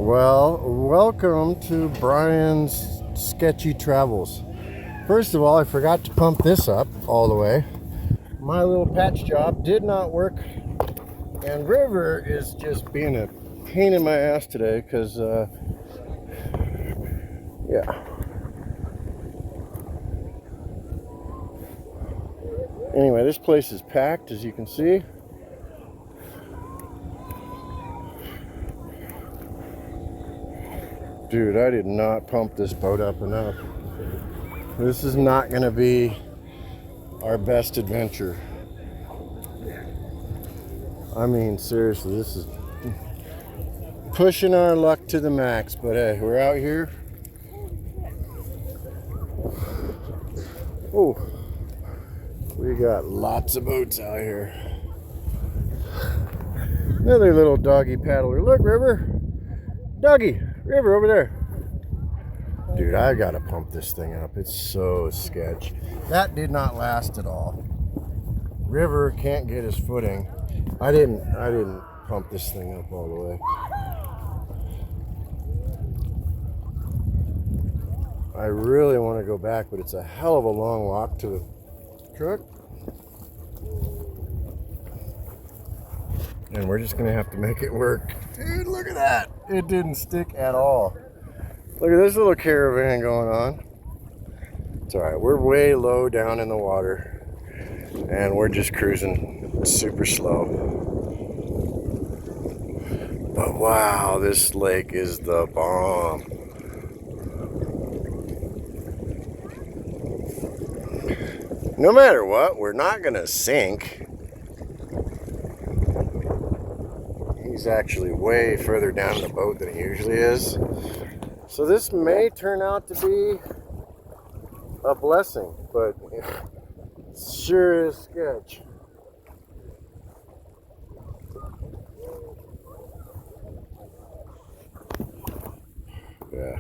Well, welcome to Bryan's Sketchy Travels. First of all, I forgot to pump this up all the way. My little patch job did not work, and River is just being a pain in my ass today because, yeah. Anyway, this place is packed, as you can see. Dude, I did not pump this boat up enough. This is not going to be our best adventure. I mean, seriously, this is pushing our luck to the max. But hey, we're out here. Oh, we got lots of boats out here. Another little doggy paddler. Look, River. Doggy. River over there. Dude, I gotta pump this thing up. It's so sketch. That did not last at all. River can't get his footing. I didn't pump this thing up all the way. I really want to go back, but it's a hell of a long walk to the truck. And we're just gonna have to make it work. Dude, look at that. It didn't stick at all. Look at this little caravan going on. It's all right. We're way low down in the water, and we're just cruising super slow. But wow, this lake is the bomb. No matter what, we're not gonna sink. He's actually way further down the boat than he usually is. So this may turn out to be a blessing, but it sure is sketch. Yeah.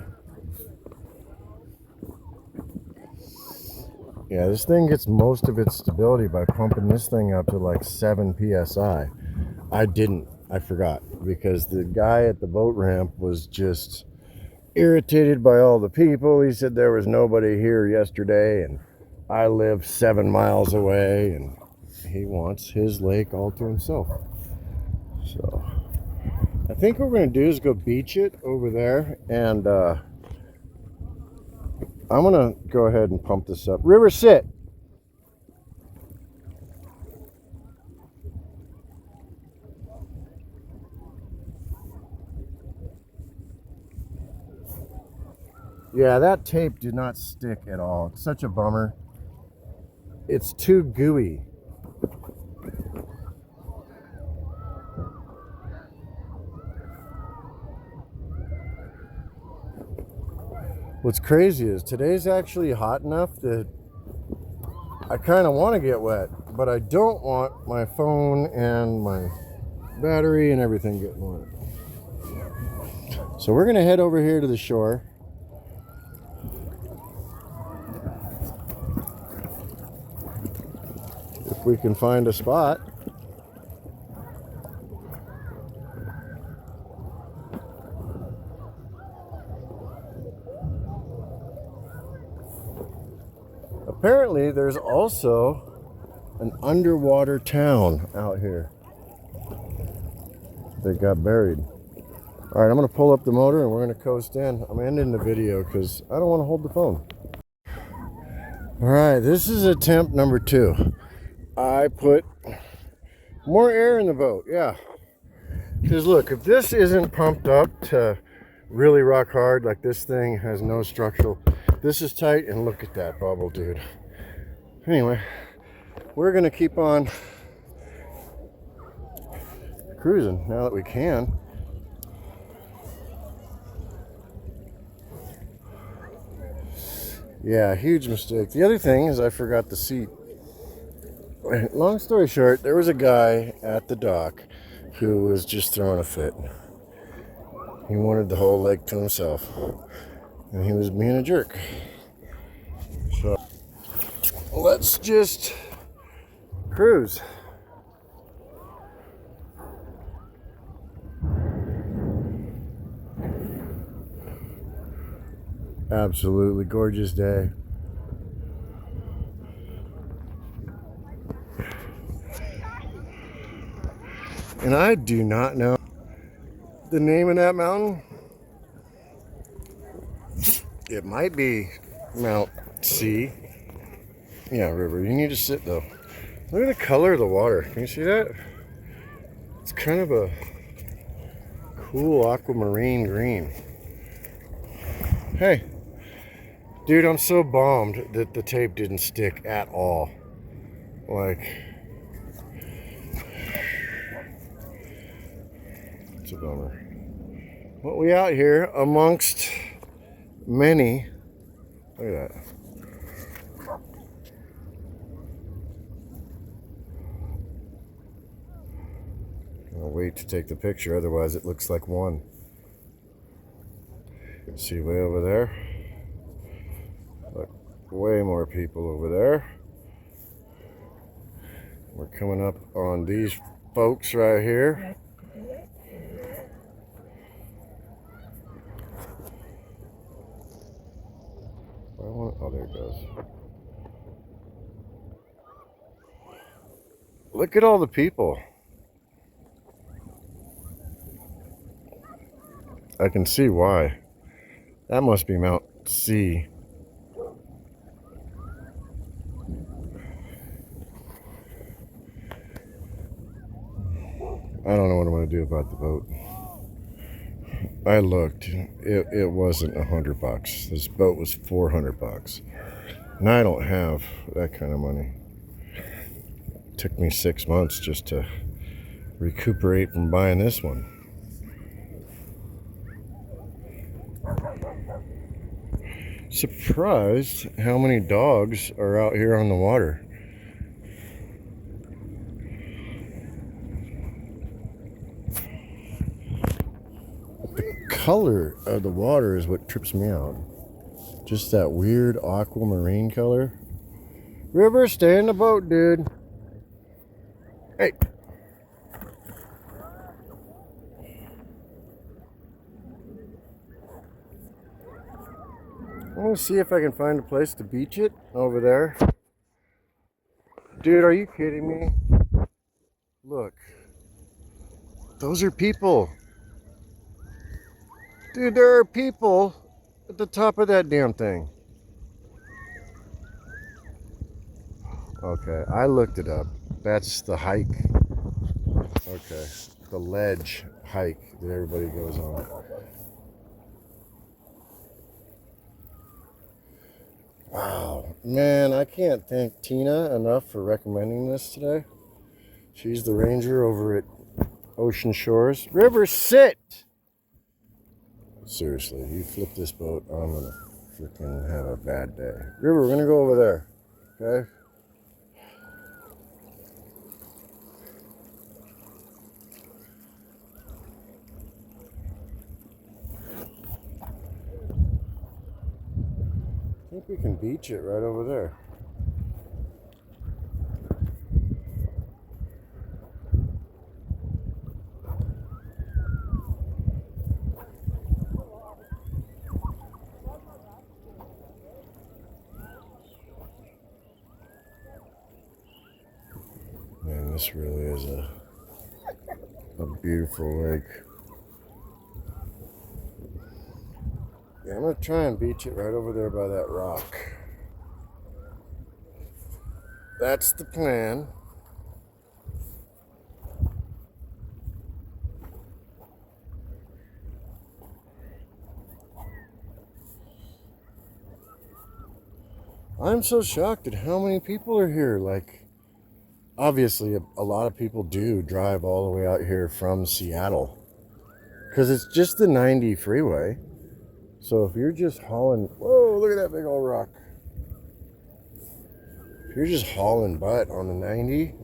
Yeah, this thing gets most of its stability by pumping this thing up to like 7 psi. I forgot, because the guy at the boat ramp was just irritated by all the people. He said there was nobody here yesterday, and I live 7 miles away, and he wants his lake all to himself. So I think what we're going to do is go beach it over there, and I'm going to go ahead and pump this up. River, sit. Yeah, that tape did not stick at all. It's such a bummer. It's too gooey. What's crazy is today's actually hot enough that I kind of want to get wet, but I don't want my phone and my battery and everything getting wet. So we're going to head over here to the shore. If we can find a spot. Apparently there's also an underwater town out here that got buried. All right, I'm going to pull up the motor and we're going to coast in. I'm ending the video because I don't want to hold the phone. All right, this is attempt number 2. I put more air in the boat, yeah. Because look, if this isn't pumped up to really rock hard, like this thing has no structural, this is tight, and look at that bubble, dude. Anyway, we're gonna keep on cruising now that we can. Yeah, huge mistake. The other thing is I forgot the seat. Long story short, there was a guy at the dock who was just throwing a fit. He wanted the whole lake to himself, and he was being a jerk. So let's just cruise. Absolutely gorgeous day. And I do not know the name of that mountain. It might be Mount C. Yeah, river. You need to sit though. Look at the color of the water. Can you see that? It's kind of a cool aquamarine green. Hey, dude, I'm so bummed that the tape didn't stick at all. Like, it's a bummer. But we out here amongst many. Look at that. I'll wait to take the picture, otherwise it looks like one. You can see way over there. Look, way more people over there. We're coming up on these folks right here. Oh, there it goes. Look at all the people. I can see why. That must be Mount C. I don't know what I'm going to do about the boat. I looked. It wasn't $100. This boat was $400. And I don't have that kind of money. It took me 6 months just to recuperate from buying this one. Surprised how many dogs are out here on the water. The color of the water is what trips me out. Just that weird aquamarine color. River, stay in the boat, dude. Hey. I'm gonna see if I can find a place to beach it over there. Dude, are you kidding me? Look. Those are people. Dude, there are people at the top of that damn thing. Okay, I looked it up. That's the hike. Okay, the ledge hike that everybody goes on. Wow, man, I can't thank Tina enough for recommending this today. She's the ranger over at Ocean Shores. River, sit! Seriously, you flip this boat, I'm gonna freaking have a bad day. River, we're gonna go over there, okay? I think we can beach it right over there. Man, this really is a beautiful lake. Yeah, I'm gonna try and beach it right over there by that rock. That's the plan. I'm so shocked at how many people are here. Like, obviously, a lot of people do drive all the way out here from Seattle because it's just the 90 freeway. So if you're just hauling, whoa, look at that big old rock. If you're just hauling butt on the 90,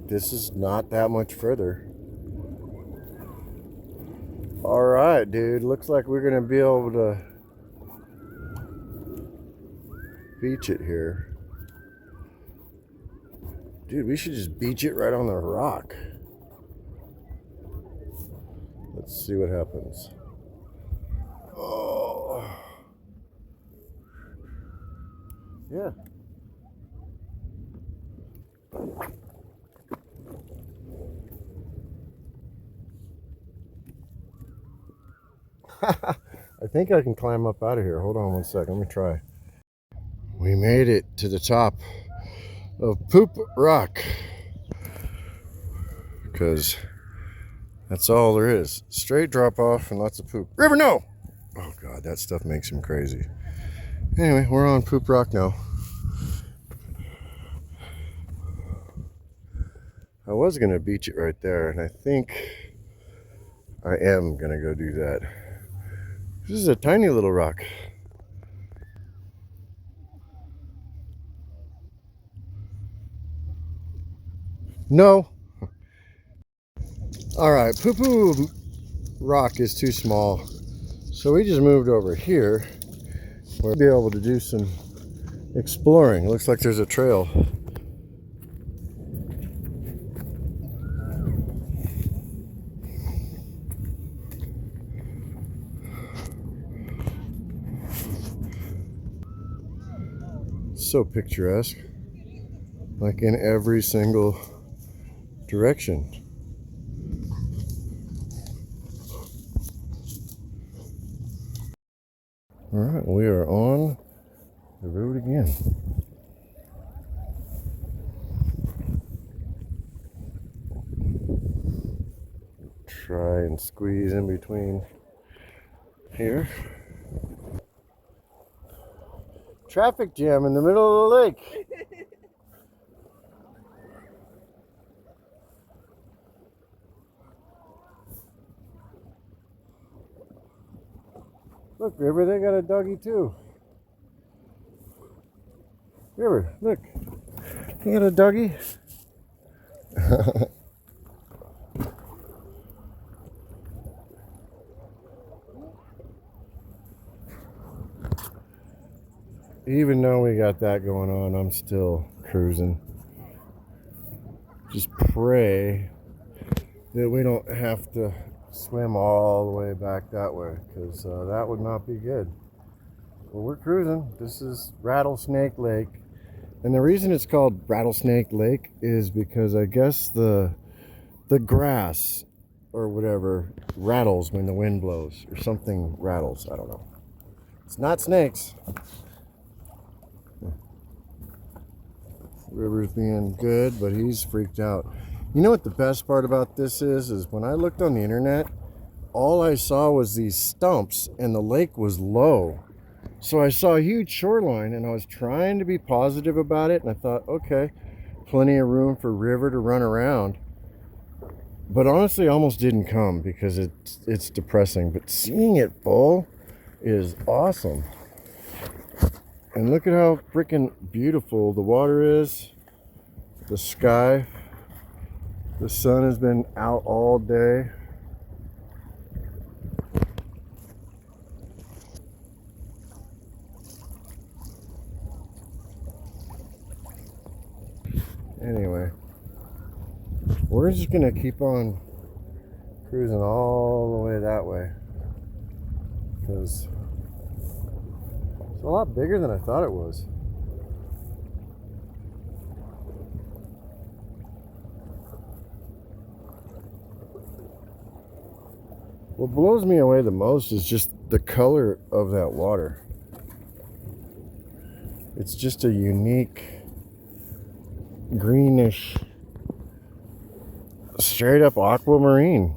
this is not that much further. All right, dude, looks like we're gonna be able to beach it here. Dude, we should just beach it right on the rock. Let's see what happens. Oh, Yeah. I think I can climb up out of here. Hold on one second. Let me try. We made it to the top of Poop Rock. Because that's all there is. Straight drop off and lots of poop. River, no! Oh, God, that stuff makes him crazy. Anyway, we're on Poop Rock now. I was going to beach it right there, and I think I am going to go do that. This is a tiny little rock. No. All right, Poo-Poo Rock is too small. So we just moved over here. We'll be able to do some exploring. It looks like there's a trail. So picturesque. Like in every single direction. All right, we are on the road again. Try and squeeze in between here. Traffic jam in the middle of the lake. Look, River, they got a doggy too. River, look. You got a doggy? Even though we got that going on, I'm still cruising. Just pray that we don't have to swim all the way back that way, because that would not be good. Well, we're cruising. This is Rattlesnake Lake. And the reason it's called Rattlesnake Lake is because I guess the grass or whatever rattles when the wind blows, or something rattles. I don't know. It's not snakes. River's being good, but he's freaked out. You know what the best part about this is when I looked on the internet, all I saw was these stumps and the lake was low. So I saw a huge shoreline and I was trying to be positive about it, and I thought, okay, plenty of room for River to run around. But honestly, I almost didn't come because it's depressing. But seeing it full is awesome. And look at how freaking beautiful the water is. The sky. The sun has been out all day. Anyway, we're just gonna keep on cruising all the way that way, because it's a lot bigger than I thought it was. What blows me away the most is just the color of that water. It's just a unique greenish, straight up aquamarine.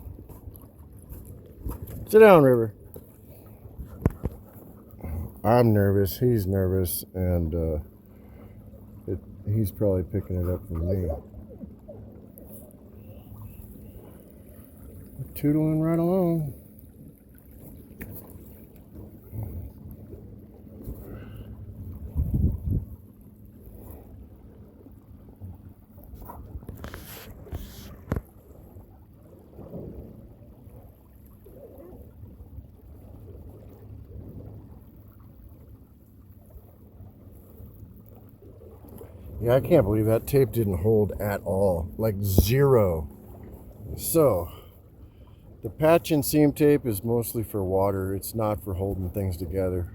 Sit down, River. I'm nervous, he's nervous, and he's probably picking it up from me. Tootling right along. Yeah, I can't believe that tape didn't hold at all. Like zero. So, the patch and seam tape is mostly for water. It's not for holding things together.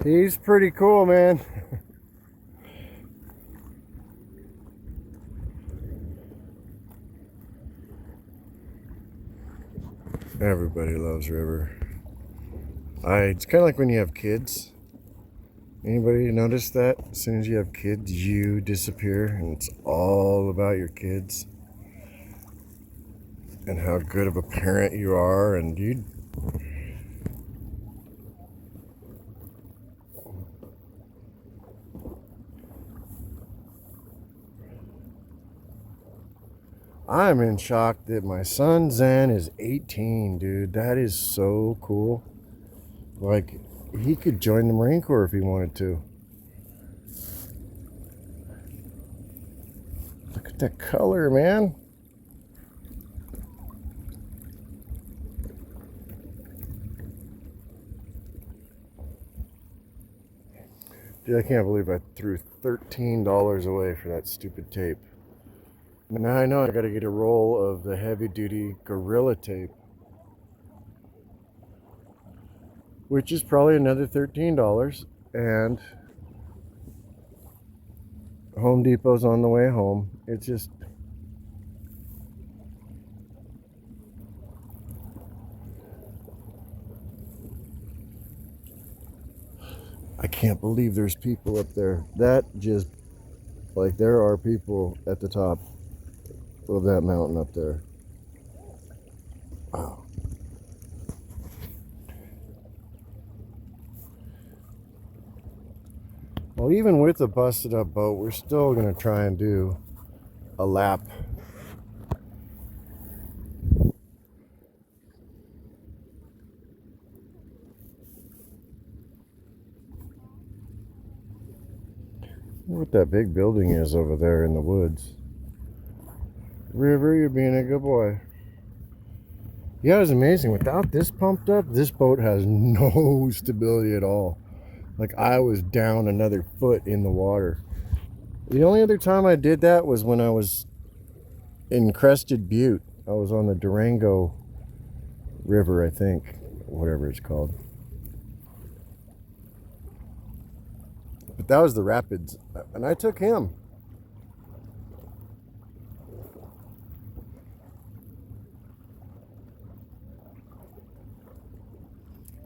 He's pretty cool, man. Everybody loves River. It's kind of like when you have kids. Anybody notice that? As soon as you have kids, you disappear, and it's all about your kids and how good of a parent you are, and you. I'm in shock that my son Zen is 18, dude. That is so cool. Like, he could join the Marine Corps if he wanted to. Look at that color, man. Dude, I can't believe I threw $13 away for that stupid tape. Now I know I gotta get a roll of the heavy duty Gorilla tape, which is probably another $13, and Home Depot's on the way home. It's just, I can't believe there's people up there. That just, like, there are people at the top of that mountain up there. Wow. Well, even with a busted up boat, we're still going to try and do a lap. What that big building is over there in the woods. River, you're being a good boy. Yeah, it was amazing. Without this pumped up, this boat has no stability at all. Like, I was down another foot in the water. The only other time I did that was when I was in Crested Butte. I was on the Durango River, I think, whatever it's called. But that was the rapids, and I took him.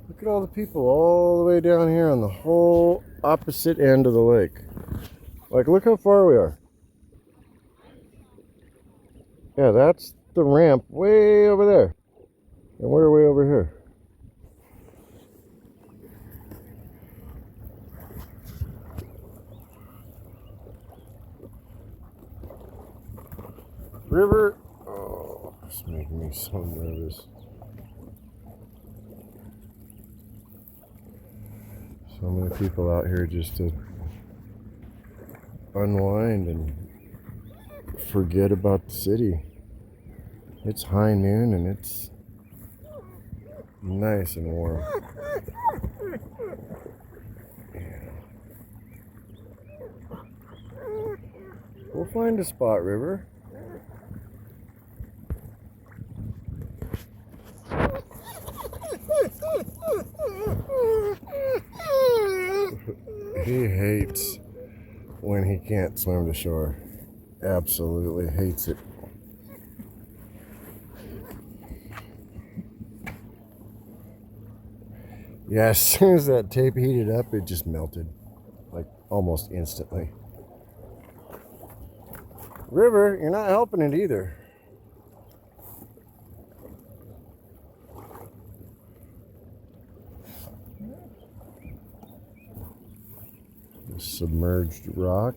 Look at all the people all the way down here on the whole opposite end of the lake. Like, look how far we are. Yeah, that's the ramp way over there. And we're way over here. River. Oh, it's making me so nervous. So many people out here just to unwind and forget about the city. It's high noon and it's nice and warm. Yeah. We'll find a spot, River. He hates when he can't swim to shore. Absolutely hates it. Yeah, as soon as that tape heated up, it just melted. Like, almost instantly. River, you're not helping it either. Submerged rock.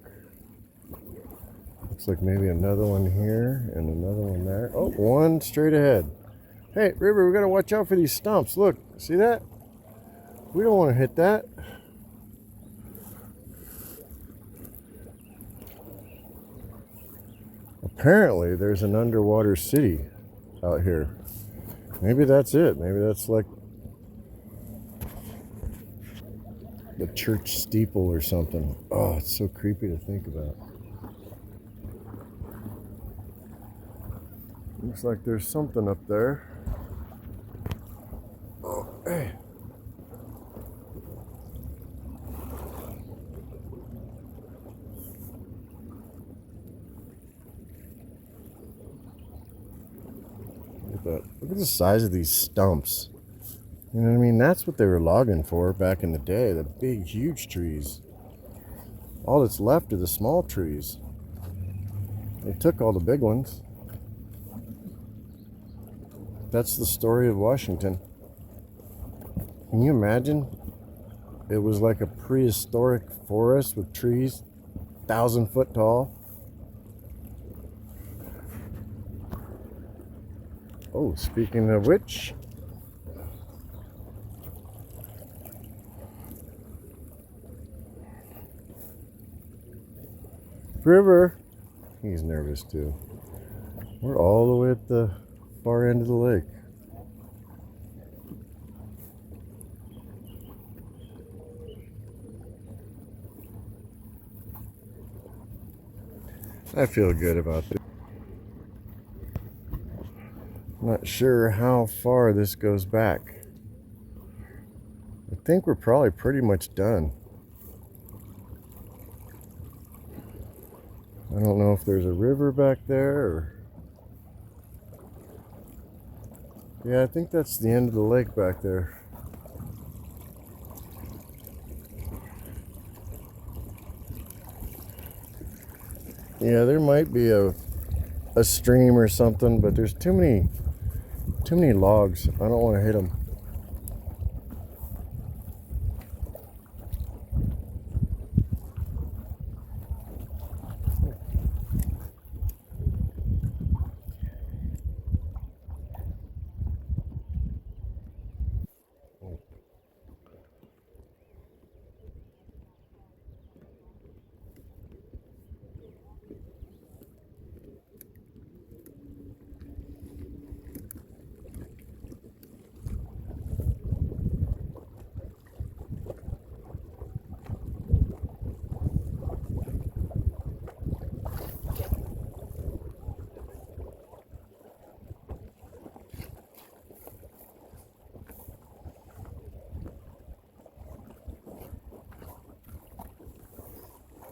Looks like maybe another one here and another one there. Oh, one straight ahead. Hey, River, we gotta watch out for these stumps. Look, see that? We don't want to hit that. Apparently, there's an underwater city out here. Maybe that's it. Maybe that's like the church steeple or something. Oh, it's so creepy to think about. Looks like there's something up there. Oh, hey. but look at the size of these stumps. You know what I mean? That's what they were logging for back in the day, the big, huge trees. All that's left are the small trees. They took all the big ones. That's the story of Washington. Can you imagine? It was like a prehistoric forest with trees 1,000 foot tall. Oh, speaking of which, River, he's nervous too. We're all the way at the far end of the lake. I feel good about this. Not sure how far this goes back. I think we're probably pretty much done. I don't know if there's a river back there or... Yeah, I think that's the end of the lake back there. Yeah, there might be a stream or something, but there's too many logs. I don't want to hit them.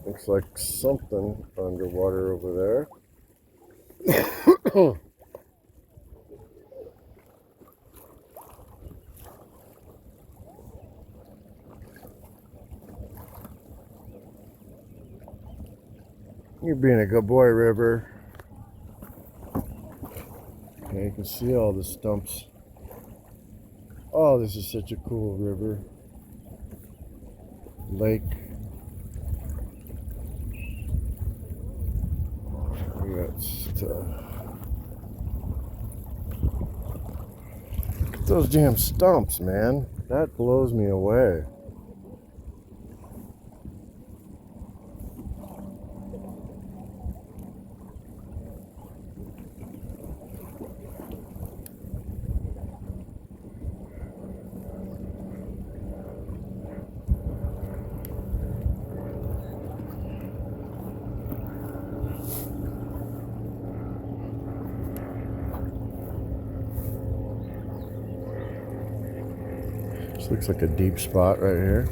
Looks like something underwater over there. You're being a good boy, River. Okay, you can see all the stumps. Oh, this is such a cool river. Lake. Look at those damn stumps, man. That blows me away. This looks like a deep spot right here.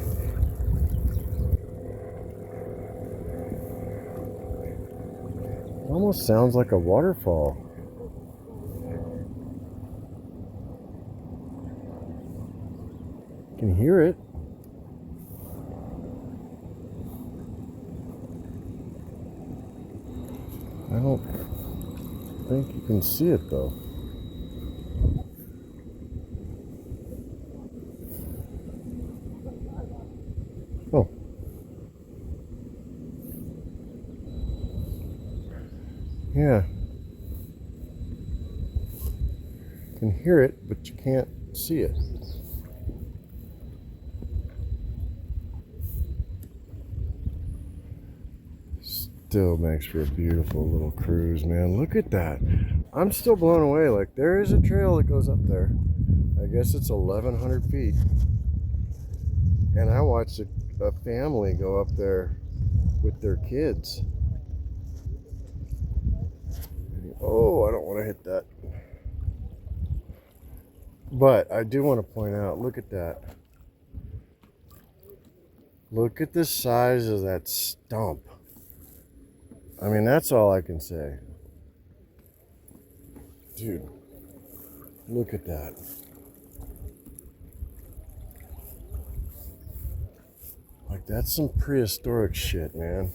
It almost sounds like a waterfall. You can hear it. I don't think you can see it though. Oh. Yeah. You can hear it, but you can't see it. Still makes for a beautiful little cruise, man. Look at that. I'm still blown away. Like, there is a trail that goes up there. I guess it's 1,100 feet. And I watched a family go up there with their kids. Oh, I don't want to hit that. But I do want to point out, look at that. Look at the size of that stump. I mean, that's all I can say. Dude, Look at that. Like, that's some prehistoric shit, man.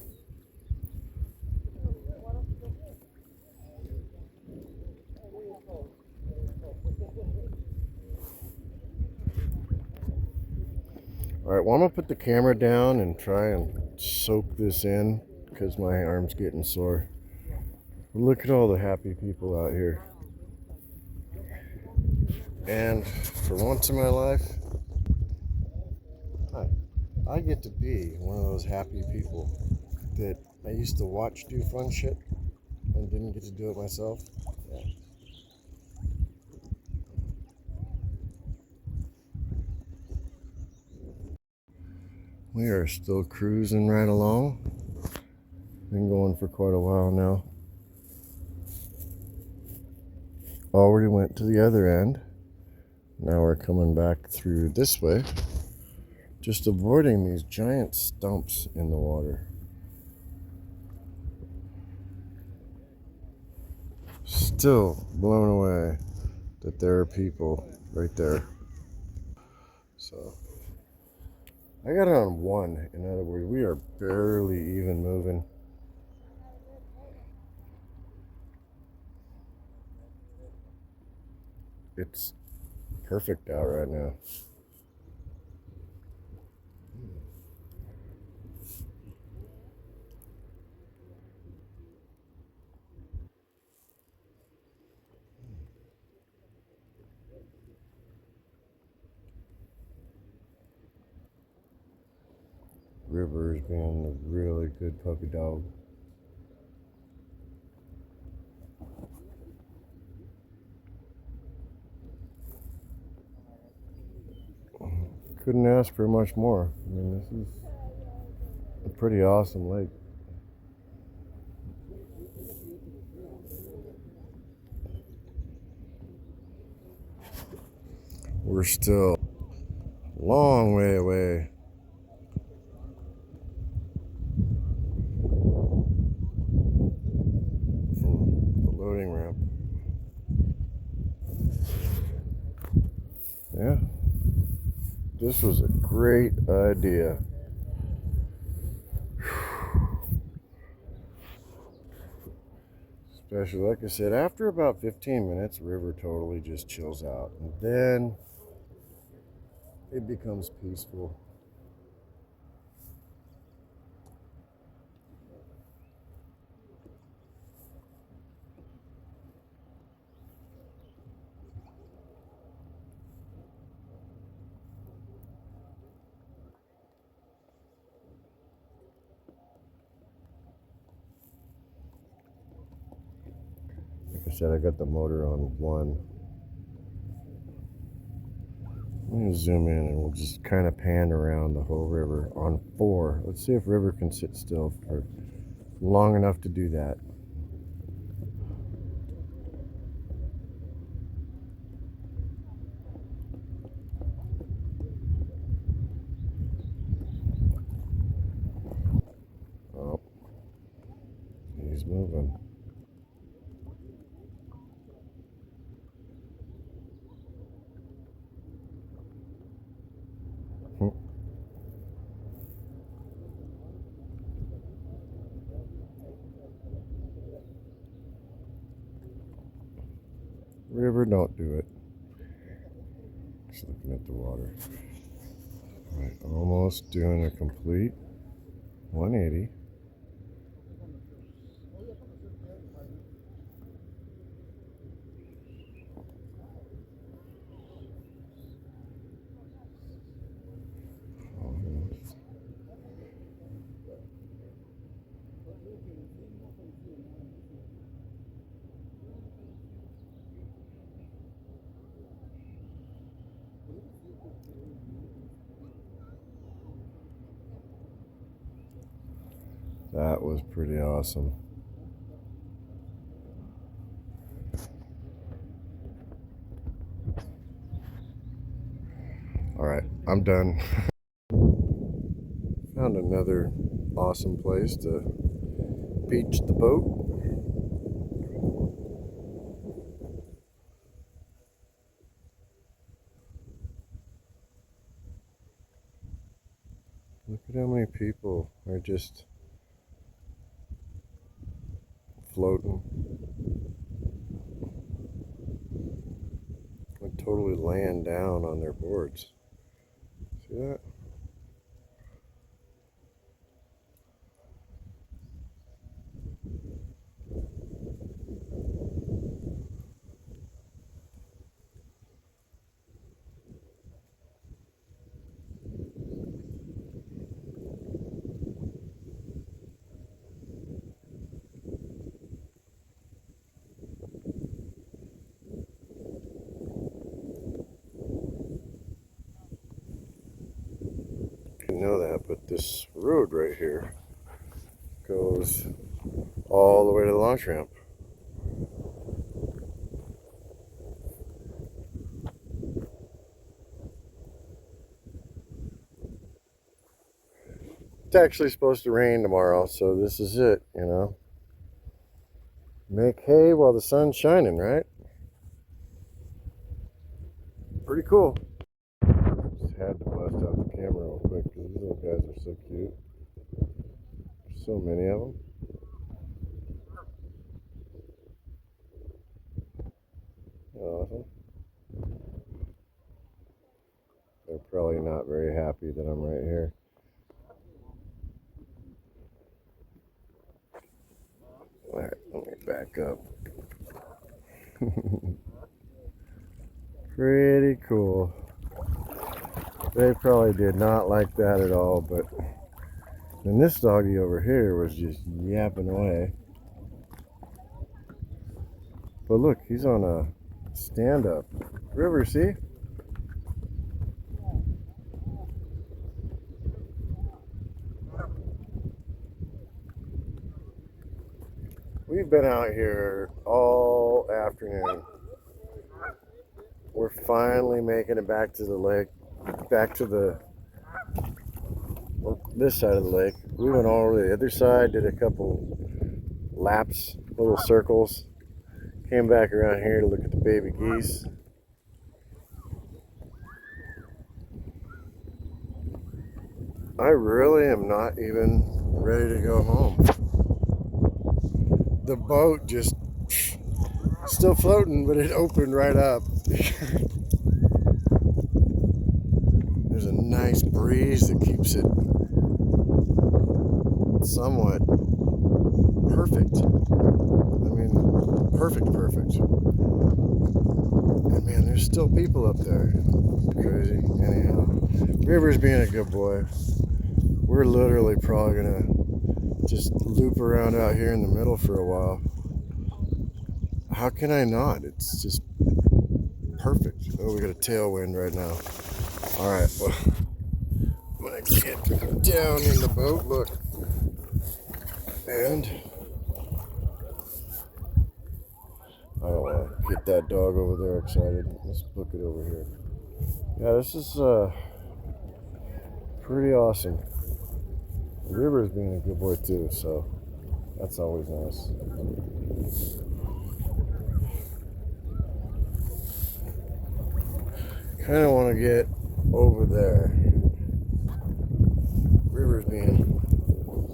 Alright, well, I'm gonna put the camera down and try and soak this in because my arm's getting sore. Look at all the happy people out here. And for once in my life, I get to be one of those happy people that I used to watch do fun shit and didn't get to do it myself. Yeah. We are still cruising right along. Been going for quite a while now. Already went to the other end. Now we're coming back through this way. Just avoiding these giant stumps in the water. Still blown away that there are people right there. So I got it on 1. In other words, we are barely even moving. It's perfect out right now. River is being a really good puppy dog. Couldn't ask for much more. I mean, this is a pretty awesome lake. We're still a long way away from the loading ramp. Yeah, this was a great idea. Especially, like I said, after about 15 minutes, river totally just chills out. And then it becomes peaceful. Like I said, I got the motor on 1. I'm going to zoom in and we'll just kind of pan around the whole river on 4. Let's see if river can sit still for long enough to do that. Oh, he's moving. River, don't do it. Just looking at the water. All right, almost doing a complete 180. Almost. That was pretty awesome. All right, I'm done. Found another awesome place to beach the boat. Look at how many people are just floating. And totally laying down on their boards. See that? You know that, but this road right here goes all the way to the launch ramp. It's actually supposed to rain tomorrow, so this is it, you know. Make hay while the sun's shining, right? Pretty cool. Just had to bust out the camera real quick because these little guys are so cute. There's so many of them. Awesome. They're probably not very happy that I'm right here. Alright, let me back up. Pretty cool. They probably did not like that at all, but then this doggy over here was just yapping away. But look, he's on a stand-up. River, see? We've been out here all afternoon. We're finally making it back to the lake, back to this side of the lake. We went all over the other side, did a couple laps, little circles, came back around here to look at the baby geese. I really am not even ready to go home. The boat just still floating, but it opened right up. There's a nice breeze that keeps it somewhat perfect. I mean, perfect. And man, there's still people up there. Crazy. Anyhow, River's being a good boy. We're literally probably gonna just loop around out here in the middle for a while. How can I not? It's just perfect. Oh, we got a tailwind right now. All right, well, I'm gonna get down in the boat, look. And I don't want to get that dog over there excited. Let's book it over here. Yeah, this is pretty awesome. The river is being a good boy too, so that's always nice. Kind of want to get over there. River's being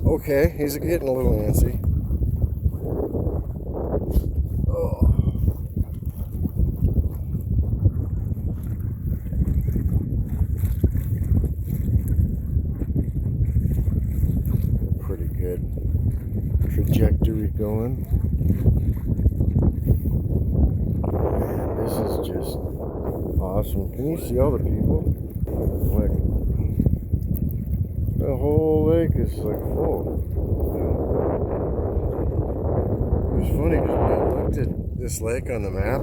okay. He's getting a little antsy. Oh. Pretty good trajectory going. Man, this is just awesome. Can you see all the people? Like, the whole lake is like full. It was funny because when I looked at this lake on the map,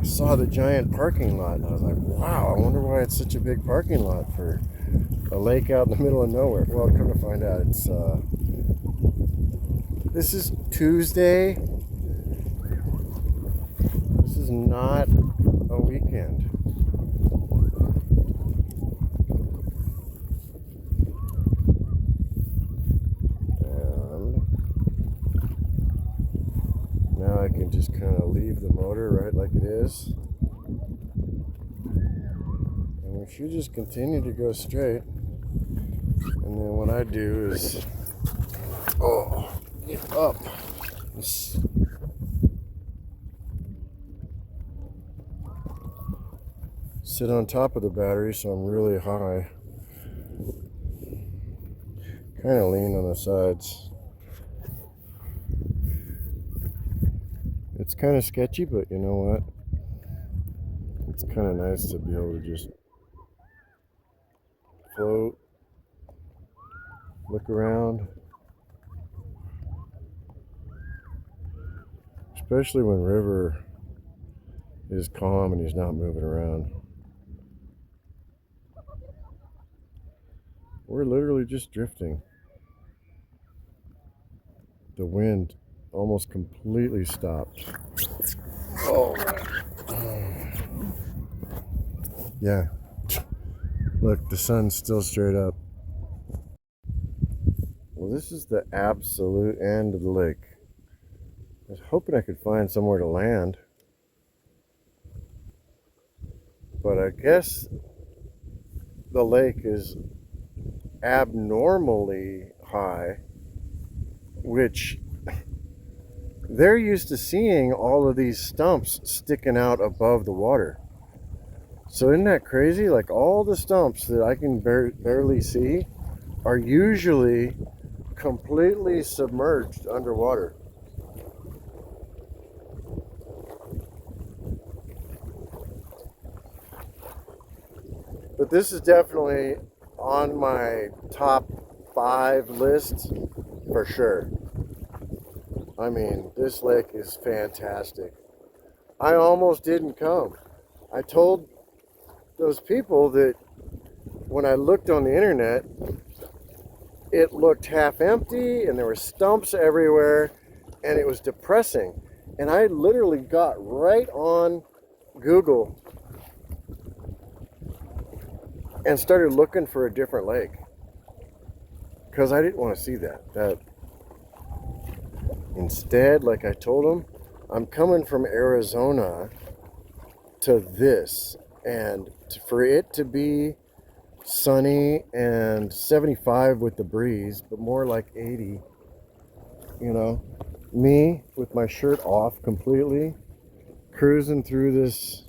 I saw the giant parking lot and I was like, wow, I wonder why it's such a big parking lot for a lake out in the middle of nowhere. Well, come to find out, it's this is Tuesday. This is not a weekend. And now I can just kind of leave the motor right like it is. And we should just continue to go straight. And then what I do is, get up. Sit on top of the battery so I'm really high. Kind of lean on the sides. It's kind of sketchy, but you know what? It's kind of nice to be able to just float, look around. Especially when River is calm and he's not moving around. We're literally just drifting. The wind almost completely stopped. Oh. Yeah. Look, the sun's still straight up. Well, this is the absolute end of the lake. I was hoping I could find somewhere to land. But I guess the lake is abnormally high, which they're used to seeing all of these stumps sticking out above the water. So isn't that crazy? Like all the stumps that I can barely see are usually completely submerged underwater. But this is definitely on my top 5 list for sure. I mean, this lake is fantastic. I almost didn't come. I told those people that when I looked on the internet, it looked half empty and there were stumps everywhere and it was depressing. And I literally got right on Google and started looking for a different lake because I didn't want to see that. Instead, like I told them, I'm coming from Arizona to this, and for it to be sunny and 75 with the breeze, but more like 80, you know, me with my shirt off completely, cruising through this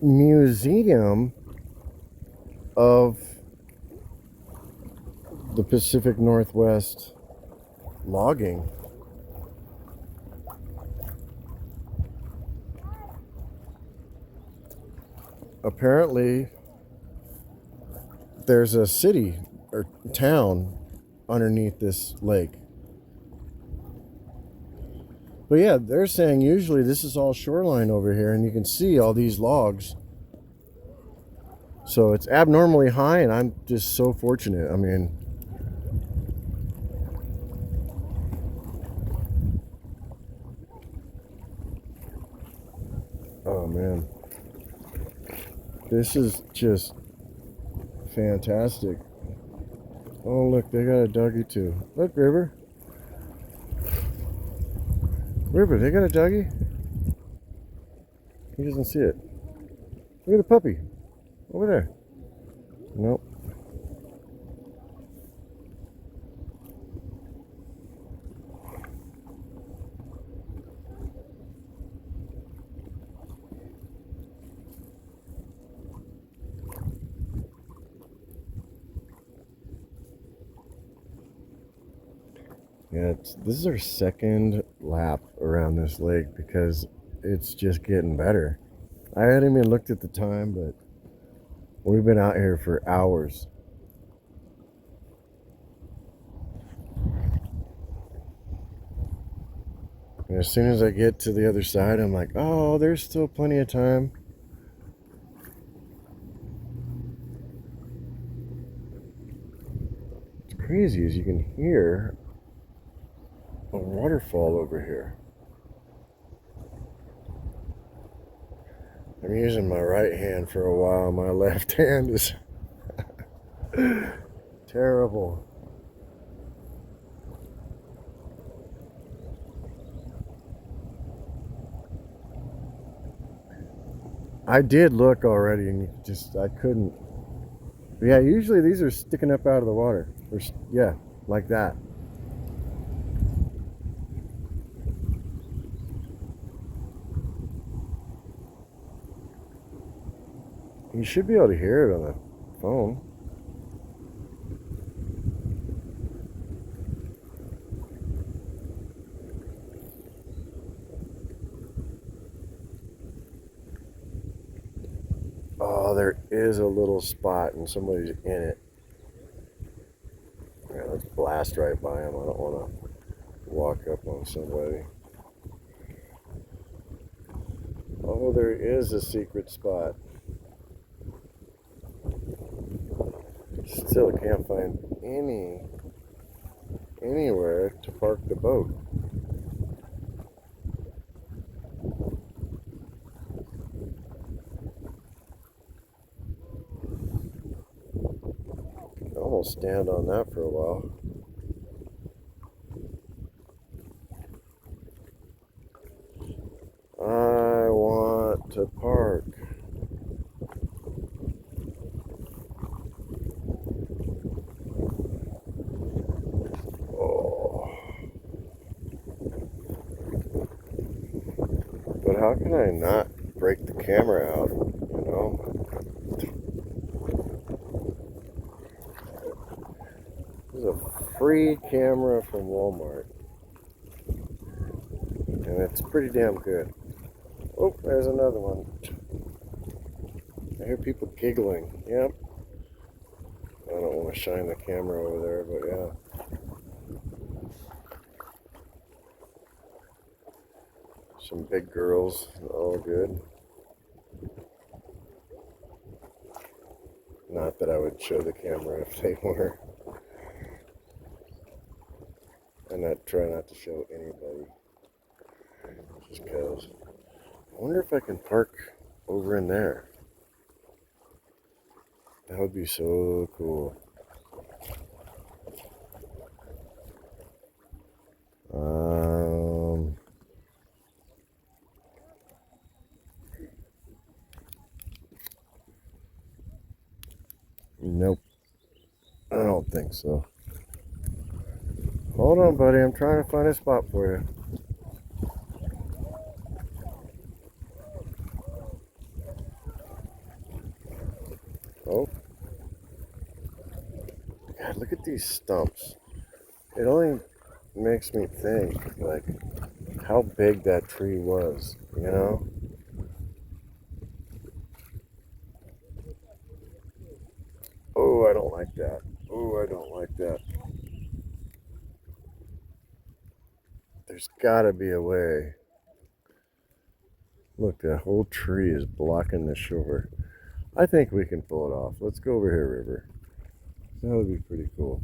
museum of the Pacific Northwest logging. Apparently, there's a city or town underneath this lake. But yeah, they're saying usually this is all shoreline over here, and you can see all these logs. So it's abnormally high, and I'm just so fortunate. I mean, oh man, this is just fantastic. Oh look, they got a doggy too. Look, River. River, they got a doggy? He doesn't see it. Look at the puppy. Over there. Nope. Yeah, this is our second lap around this lake because it's just getting better. I hadn't even looked at the time, but we've been out here for hours. And as soon as I get to the other side, I'm like, oh, there's still plenty of time. What's crazy is you can hear a waterfall over here. I'm using my right hand for a while. My left hand is terrible. I did look already and I couldn't Yeah, usually these are sticking up out of the water. Or, yeah, like that. You should be able to hear it on the phone. Oh, there is a little spot and somebody's in it. Yeah, let's blast right by him. I don't want to walk up on somebody. Oh, there is a secret spot. Still can't find anywhere to park the boat. I'll almost stand on that for a while. I want to park. Oh. But how can I not break the camera out, you know? This is a free camera from Walmart. And it's pretty damn good. Oh, there's another one. I hear people giggling. Yep. I don't want to shine the camera over there, but yeah. Some big girls, all good. Not that I would show the camera if they were. And I try not to show anybody. Just because. I wonder if I can park over in there. That would be so cool. Nope. I don't think so. Hold on, buddy. I'm trying to find a spot for you. Oh. God, look at these stumps. It only makes me think, like, how big that tree was, you know? Oh, I don't like that. Oh, I don't like that. There's gotta be a way. Look, that whole tree is blocking the shore. I think we can pull it off. Let's go over here, River. That would be pretty cool.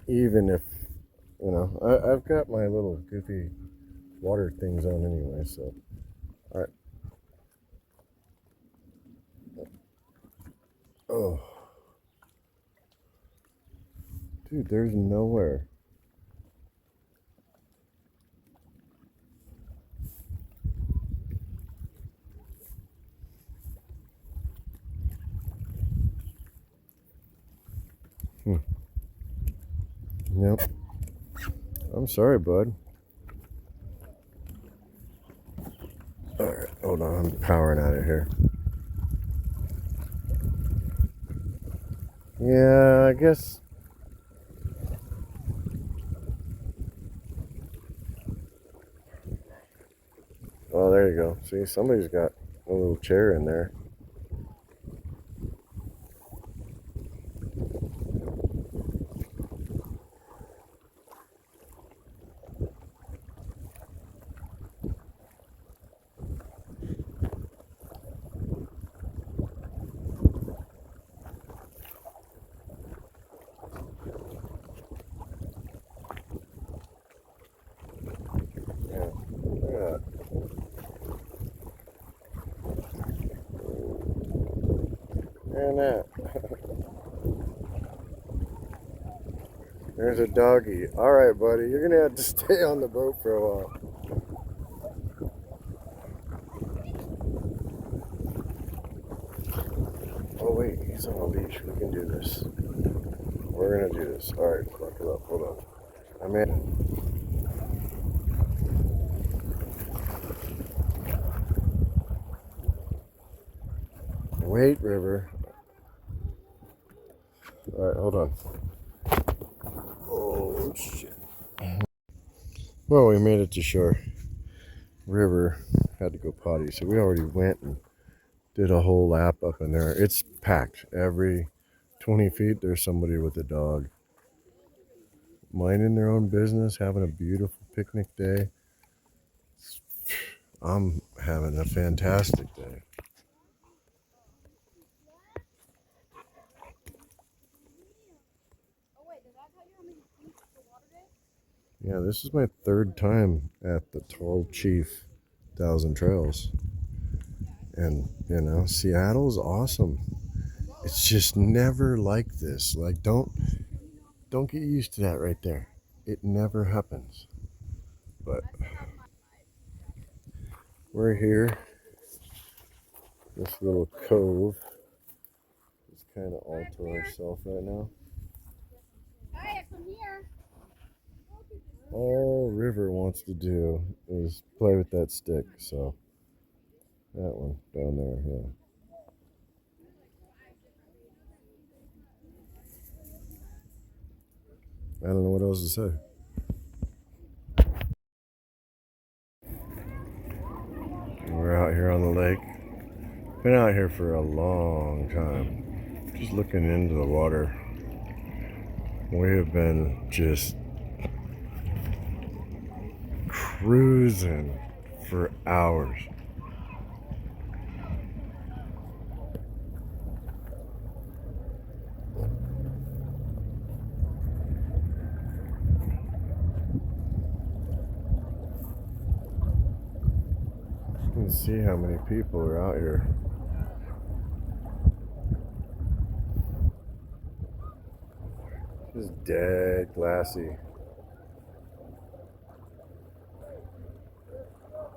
Even if, you know, I've got my little goofy water things on anyway, so. All right. Oh. Dude, there's nowhere. Yep. I'm sorry, bud. Alright, hold on. I'm powering out of here. Yeah, I guess. Oh, there you go. See, somebody's got a little chair in there. Yeah, look at that. And that. There's a doggy. All right, buddy. You're going to have to stay on the boat for a while. on a leash. We can do this. We're gonna do this. All right, buckle up. Hold on. I'm in. Wait, River. All right, hold on. Oh shit. Well, we made it to shore. River had to go potty, so we already went and did a whole lap up in there. It's packed. Every 20 feet, there's somebody with a dog, minding their own business, having a beautiful picnic day. I'm having a fantastic day. Yeah, this is my third time at the Tall Chief 1,000 Trails. And, you know, Seattle's awesome. It's just never like this. Like, don't get used to that right there. It never happens. But we're here. This little cove is kind of all to ourselves right now. All River wants to do is play with that stick, so that one down there, yeah. I don't know what else to say. We're out here on the lake. Been out here for a long time. Just looking into the water. We have been just cruising for hours. You can see how many people are out here. Just dead glassy.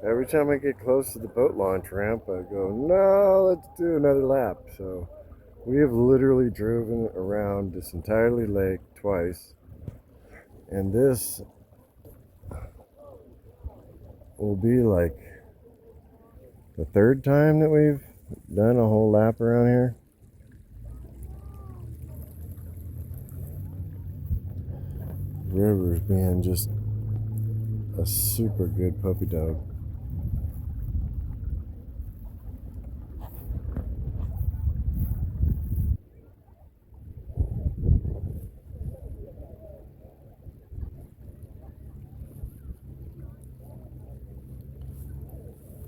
Every time I get close to the boat launch ramp, I go, no, let's do another lap. So we have literally driven around this entirely lake twice. And this will be like the third time that we've done a whole lap around here. River's being just a super good puppy dog.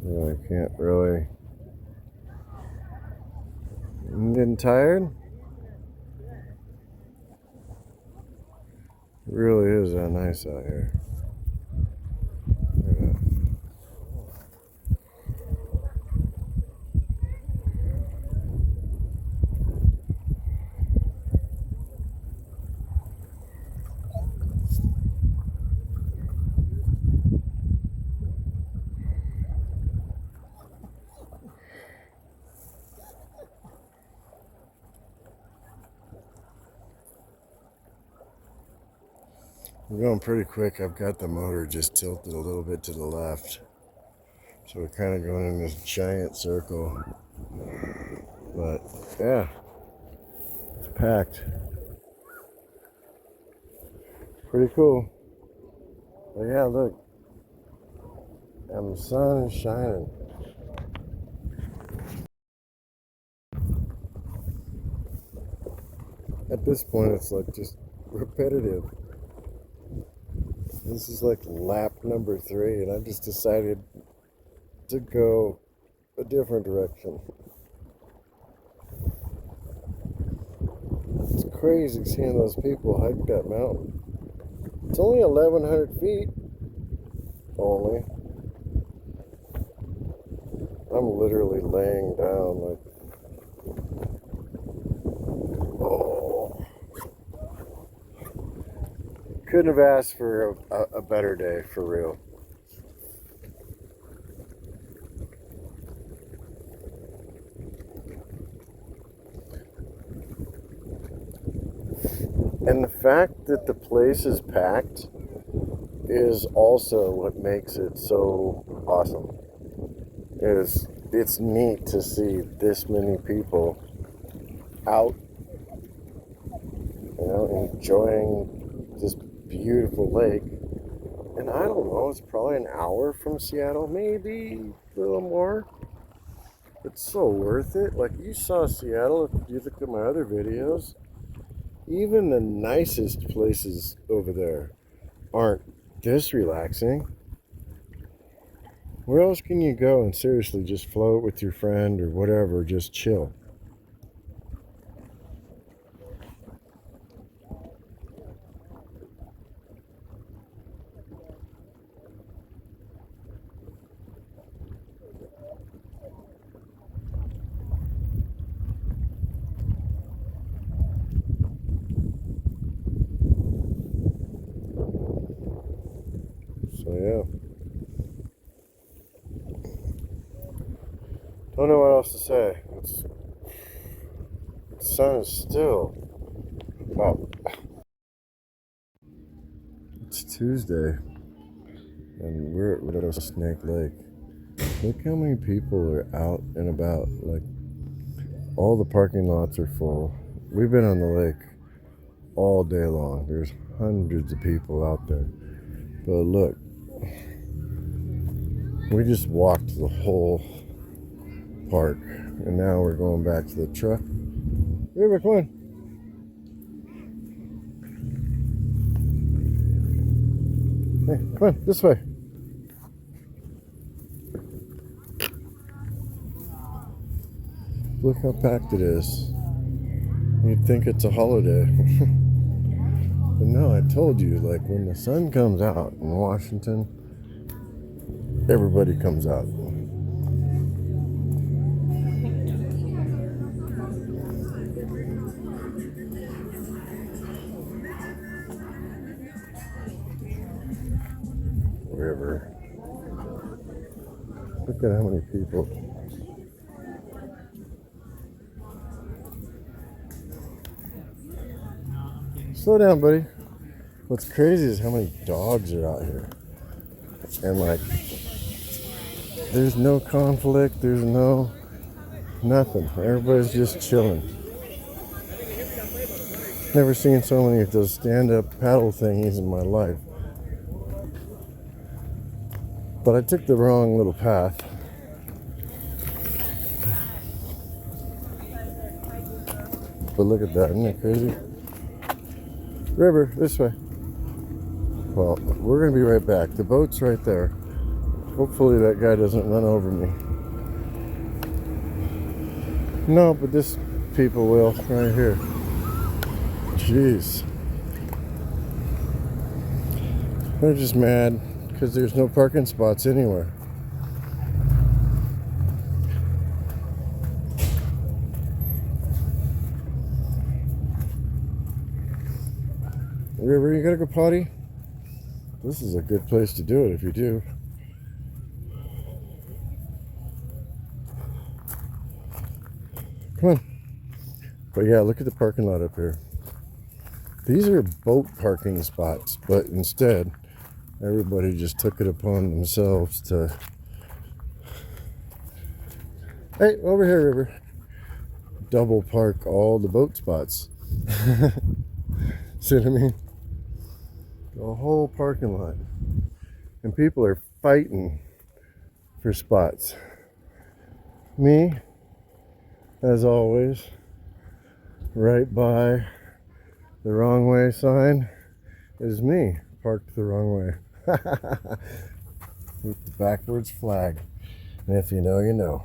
I can't really. I'm getting tired. It really is that nice out here. Yeah. We're going pretty quick. I've got the motor just tilted a little bit to the left. So we're kind of going in this giant circle. But yeah, it's packed. Pretty cool. But yeah, look. And the sun is shining. At this point, it's like just repetitive. This is like lap number 3, and I've just decided to go a different direction. It's crazy seeing those people hike that mountain. It's only 1,100 feet. Only. I'm literally laying down like, oh. Couldn't have asked for a better day, for real. And the fact that the place is packed is also what makes it so awesome. It's neat to see this many people out, enjoying this beautiful lake. And I don't know, it's probably an hour from Seattle, maybe a little more. It's so worth it. Like, you saw Seattle, if you look at my other videos, even the nicest places over there aren't this relaxing. Where else can you go and seriously just float with your friend or whatever, just chill? So yeah. Don't know what else to say. The sun is still up. It's Tuesday, and we're at Rattlesnake Lake. Look how many people are out and about. Like, all the parking lots are full. We've been on the lake all day long. There's hundreds of people out there. But look, we just walked the whole park, and now we're going back to the truck. River, come on. Hey, come on, this way. Look how packed it is. You'd think it's a holiday. But no, I told you, like, when the sun comes out in Washington, everybody comes out. River. Look at how many people. Slow down, buddy. What's crazy is how many dogs are out here. And like, there's no conflict, there's no nothing. Everybody's just chilling. Never seen so many of those stand-up paddle thingies in my life. But I took the wrong little path. But look at that, isn't that crazy? River, this way. Well, we're gonna be right back. The boat's right there. Hopefully that guy doesn't run over me. No, but this people will right here. Jeez. They're just mad because there's no parking spots anywhere. River, you gotta go potty? This is a good place to do it if you do. Come on. But yeah, look at the parking lot up here. These are boat parking spots, but instead, everybody just took it upon themselves to... Hey, over here, River. Double park all the boat spots. See what I mean? The whole parking lot. And people are fighting for spots. Me, as always, right by the wrong way sign is me, parked the wrong way. With the backwards flag. And if you know, you know.